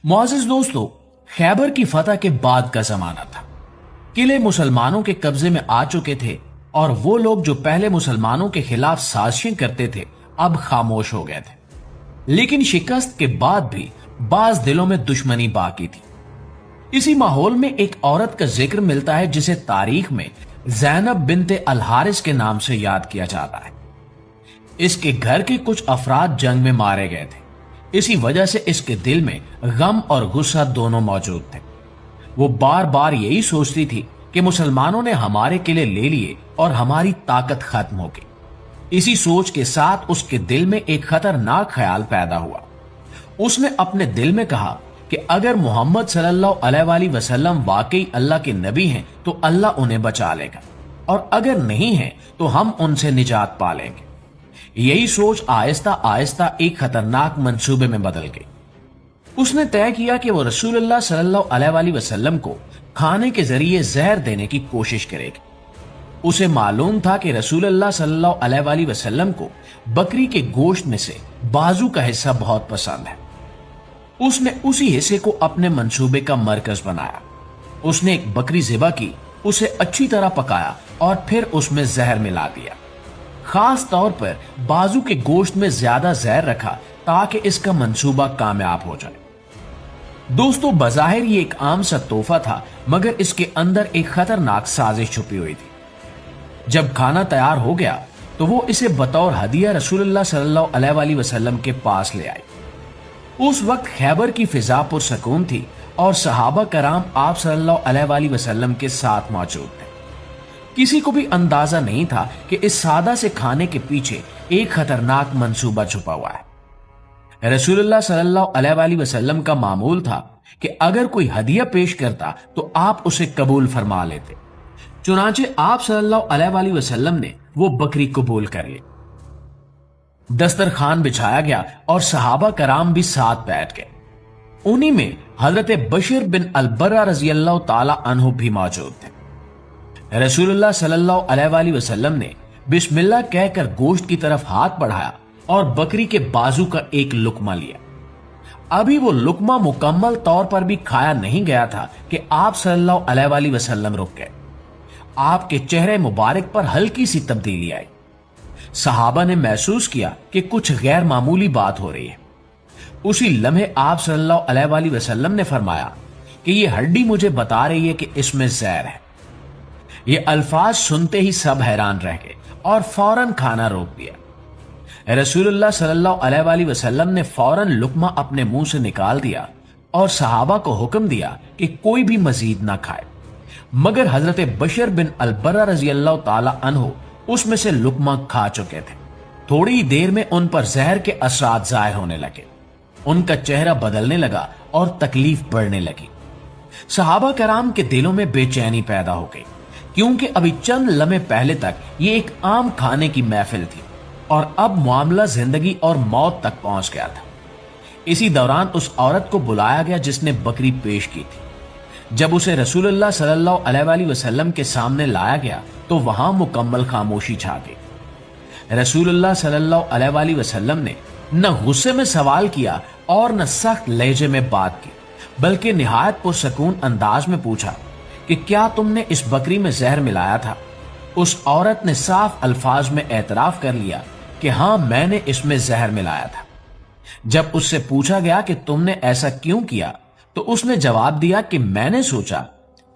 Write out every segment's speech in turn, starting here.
मुआज़िज़ दोस्तों, खैबर की फतह के बाद का जमाना था। किले मुसलमानों के कब्जे में आ चुके थे और वो लोग जो पहले मुसलमानों के खिलाफ साजिशें करते थे अब खामोश हो गए थे। लेकिन शिकस्त के बाद भी बाज दिलों में दुश्मनी बाकी थी। इसी माहौल में एक औरत का जिक्र मिलता है जिसे तारीख में ज़ैनब बिन्ते अल हारिस के नाम से याद किया जाता है। इसके घर के कुछ अफराद जंग में मारे गए थे। इसी वजह से इसके दिल में गम और गुस्सा दोनों मौजूद थे। वो बार बार यही सोचती थी कि मुसलमानों ने हमारे किले ले लिए और हमारी ताकत खत्म हो गई। इसी सोच के साथ उसके दिल में एक खतरनाक ख्याल पैदा हुआ। उसने अपने दिल में कहा कि अगर मोहम्मद सल्लल्लाहु अलैहि वसल्लम वाकई अल्लाह के नबी हैं तो अल्लाह उन्हें बचा लेगा, और अगर नहीं है तो हम उनसे निजात पा लेंगे। यही सोच आहिस्ता आहिस्ता एक खतरनाक मंसूबे में बदल गई। उसने तय किया कि वो रसूलुल्लाह सल्लल्लाहु अलैहि वसल्लम को खाने के जरिए जहर देने की कोशिश करेगी। उसे मालूम था कि रसूलुल्लाह सल्लल्लाहु अलैहि वसल्लम को बकरी के गोश्त में से बाजू का हिस्सा बहुत पसंद है। उसने उसी हिस्से को अपने मंसूबे का मरकज बनाया। उसने एक बकरी ज़िबा की, उसे अच्छी तरह पकाया और फिर उसमें जहर मिला दिया। खास तौर पर बाजू के गोश्त में ज्यादा जहर रखा ताकि इसका मंसूबा कामयाब हो जाए। दोस्तों, बज़ाहिर ये एक आम सा तोहफा था, मगर इसके अंदर एक खतरनाक साजिश छुपी हुई थी। जब खाना तैयार हो गया तो वो इसे बतौर हदिया रसूलुल्लाह सल्लल्लाहु अलैहि वसल्लम के पास ले आई। उस वक्त खैबर की फिजा पुरसकून थी और सहाबा कराम आप सल्लल्लाहु अलैहि वसल्लम के साथ मौजूद थे। किसी को भी अंदाजा नहीं था कि इस सादा से खाने के पीछे एक खतरनाक मंसूबा छुपा हुआ है। रसूलुल्लाह सल्लल्लाहु अलैहि वसल्लम का मामूल था कि अगर कोई हदिया पेश करता तो आप उसे कबूल फरमा लेते। चुनांचे आप सल्लल्लाहु अलैहि वसल्लम ने वो बकरी कबूल कर ली। दस्तरखान बिछाया गया और सहाबा कराम भी साथ बैठ गए। उन्हीं में हजरत बशीर बिन अल बर्रा रजी अल्लाह ताला अन्हु भी मौजूद थे। रसूलुल्लाह सल्लल्लाहु अलैहि वसल्लम ने बिस्मिल्लाह कहकर गोश्त की तरफ हाथ बढ़ाया और बकरी के बाजू का एक लुकमा लिया। अभी वो लुकमा मुकम्मल तौर पर भी खाया नहीं गया था कि आप सल्लल्लाहु अलैहि वसल्लम रुक गए। आपके चेहरे मुबारक पर हल्की सी तब्दीली आई। सहाबा ने महसूस किया कि कुछ गैर मामूली बात हो रही है। उसी लम्हे आप सल्लल्लाहु अलैहि वसल्लम ने फरमाया कि ये हड्डी मुझे बता रही है कि इसमें जहर है। ये अल्फाज सुनते ही सब हैरान रह गए और फौरन खाना रोक दिया। रसूलुल्लाह सल्लल्लाहु अलैहि वसल्लम ने फौरन लुकमा अपने मुंह से निकाल दिया और सहाबा को हुक्म दिया कि कोई भी मजीद ना खाए, मगर हजरत बशीर बिन अल बर्रा रजी अल्लाह ताला अन्हु उसमें से लुकमा खा चुके थे। थोड़ी ही देर में उन पर जहर के असरात जाहिर होने लगे। उनका चेहरा बदलने लगा और तकलीफ बढ़ने लगी। सहाबा कराम के दिलों में बेचैनी पैदा हो गई, क्योंकि अभी चंद लम्हे पहले तक ये एक आम खाने की महफिल थी और अब मामला जिंदगी और मौत तक पहुंच गया था। इसी दौरान उस औरत को बुलाया गया जिसने बकरी पेश की थी। जब उसे रसूलुल्लाह सल्लल्लाहु अलैहि वसल्लम के सामने लाया गया तो वहां मुकम्मल खामोशी छा गई। रसूलुल्लाह सल्लल्लाहु अलैहि वसल्लम ने न गुस्से में सवाल किया और न सख्त लहजे में बात की, बल्कि निहायत पुरसकून अंदाज में पूछा कि क्या तुमने इस बकरी में जहर मिलाया था। उस औरत ने साफ अल्फाज में एतराफ कर लिया कि हाँ, मैंने इसमें जहर मिलाया था। जब उससे पूछा गया कि तुमने ऐसा क्यों किया तो उसने जवाब दिया कि मैंने सोचा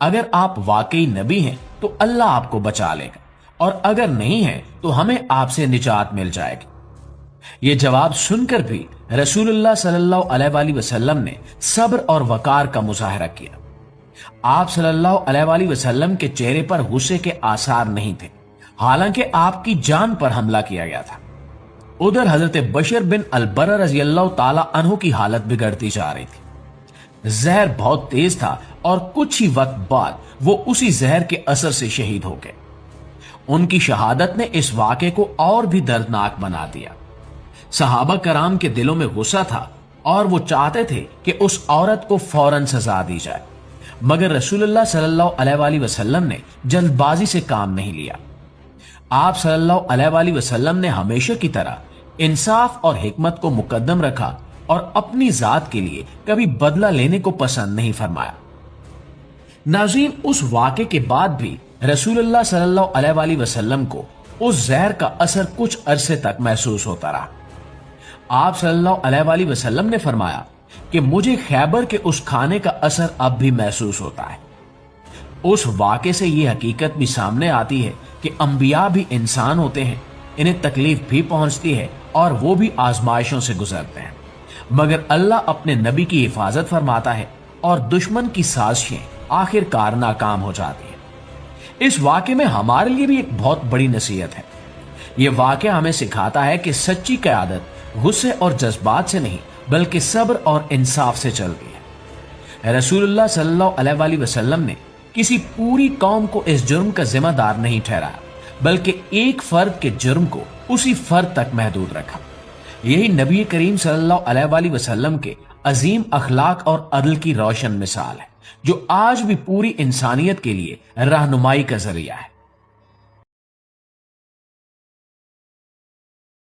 अगर आप वाकई नबी हैं तो अल्लाह आपको बचा लेगा, और अगर नहीं है तो हमें आपसे निजात मिल जाएगी। ये जवाब सुनकर भी रसूलुल्लाह सल्लल्लाहु अलैहि वसल्लम ने सब्र और वकार का मुजाहरा किया। आप सल्लल्लाहु अलैहि वसल्लम के चेहरे पर गुस्से के आसार नहीं थे, हालांकि आपकी जान पर हमला किया गया था। उधर हजरत बशीर बिन अल बर्रा रजी अल्लाह ताला अन्हु की हालत बिगड़ती जा रही थी। जहर बहुत तेज था और कुछ ही वक्त बाद वो उसी जहर के असर से शहीद हो गए। उनकी शहादत ने इस वाक़े को और भी दर्दनाक बना दिया। सहाबा कराम के दिलों में गुस्सा था और वो चाहते थे कि उस औरत को फौरन सजा दी जाए, मगर रसूलुल्लाह सल्लल्लाहु अलैहि वसल्लम ने जल्दबाजी से काम नहीं लिया। आप सल्लल्लाहु अलैहि वसल्लम ने हमेशा की तरह इंसाफ और हिकमत को मुकद्दम रखा اور اپنی ذات کے لیے کبھی بدلہ لینے کو پسند نہیں فرمایا۔ ناظرین، اس واقعے کے بعد بھی رسول اللہ صلی اللہ علیہ وآلہ وسلم کو اس زہر کا اثر کچھ عرصے تک محسوس ہوتا رہا۔ آپ صلی اللہ علیہ وآلہ وسلم نے فرمایا کہ مجھے خیبر کے اس کھانے کا اثر اب بھی محسوس ہوتا ہے۔ اس واقعے سے یہ حقیقت بھی سامنے آتی ہے کہ انبیاء بھی انسان ہوتے ہیں، انہیں تکلیف بھی پہنچتی ہے اور وہ بھی آزمائشوں سے گزرتے ہیں، مگر اللہ اپنے نبی کی حفاظت فرماتا ہے اور دشمن کی سازشیں آخر کار ناکام ہو جاتی ہیں۔ اس واقعے میں ہمارے لیے بھی ایک بہت بڑی نصیحت ہے۔ یہ واقعہ ہمیں سکھاتا ہے کہ سچی قیادت غصے اور جذبات سے نہیں بلکہ صبر اور انصاف سے چلتی ہے۔ رسول اللہ صلی اللہ علیہ وآلہ وسلم نے کسی پوری قوم کو اس جرم کا ذمہ دار نہیں ٹھہرایا، بلکہ ایک فرد کے جرم کو اسی فرد تک محدود رکھا۔ یہی نبی کریم صلی اللہ علیہ وآلہ وسلم کے عظیم اخلاق اور عدل کی روشن مثال ہے، جو آج بھی پوری انسانیت کے لیے رہنمائی کا ذریعہ ہے۔